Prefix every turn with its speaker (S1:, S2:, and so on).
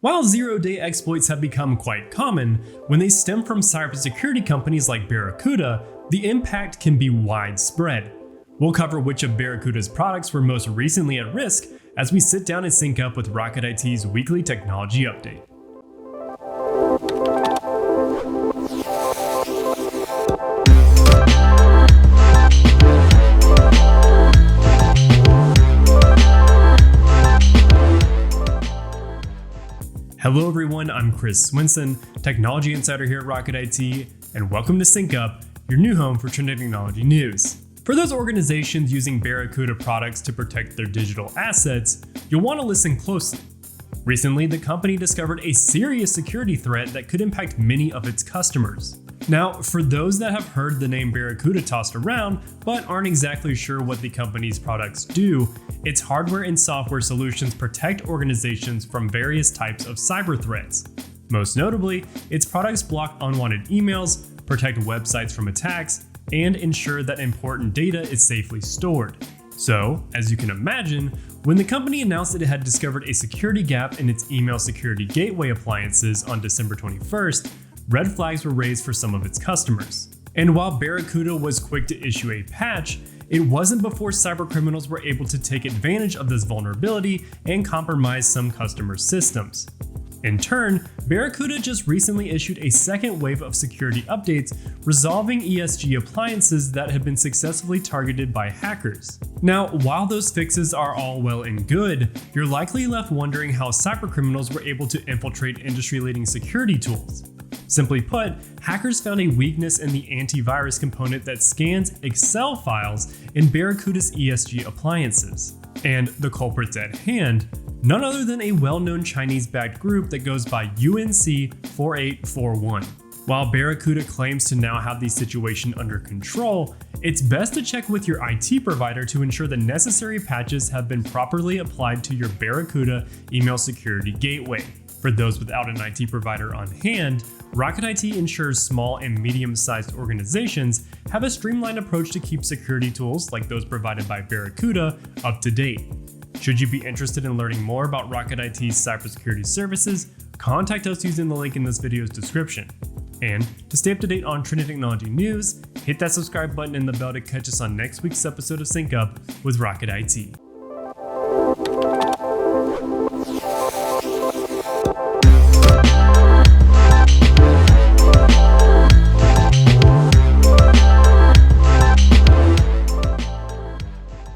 S1: While zero-day exploits have become quite common, when they stem from cybersecurity companies like Barracuda, the impact can be widespread. We'll cover which of Barracuda's products were most recently at risk as we sit down and sync up with Rocket IT's weekly technology update. Hello everyone, I'm Chris Swinson, Technology Insider here at Rocket IT, and welcome to Sync Up, your new home for trending technology news. For those organizations using Barracuda products to protect their digital assets, you'll want to listen closely. Recently, the company discovered a serious security threat that could impact many of its customers. Now, for those that have heard the name Barracuda tossed around, but aren't exactly sure what the company's products do, its hardware and software solutions protect organizations from various types of cyber threats. Most notably, its products block unwanted emails, protect websites from attacks, and ensure that important data is safely stored. So, as you can imagine, when the company announced that it had discovered a security gap in its email security gateway appliances on December 21st, red flags were raised for some of its customers. And while Barracuda was quick to issue a patch, it wasn't before cybercriminals were able to take advantage of this vulnerability and compromise some customer systems. In turn, Barracuda just recently issued a second wave of security updates resolving ESG appliances that had been successfully targeted by hackers. Now, while those fixes are all well and good, you're likely left wondering how cybercriminals were able to infiltrate industry-leading security tools. Simply put, hackers found a weakness in the antivirus component that scans Excel files in Barracuda's ESG appliances. And the culprits at hand, none other than a well-known Chinese-backed group that goes by UNC 4841. While Barracuda claims to now have the situation under control, it's best to check with your IT provider to ensure the necessary patches have been properly applied to your Barracuda email security gateway. For those without an IT provider on hand, Rocket IT ensures small and medium-sized organizations have a streamlined approach to keep security tools like those provided by Barracuda up to date. Should you be interested in learning more about Rocket IT's cybersecurity services, contact us using the link in this video's description. And to stay up to date on trending technology news, hit that subscribe button and the bell to catch us on next week's episode of Sync Up with Rocket IT.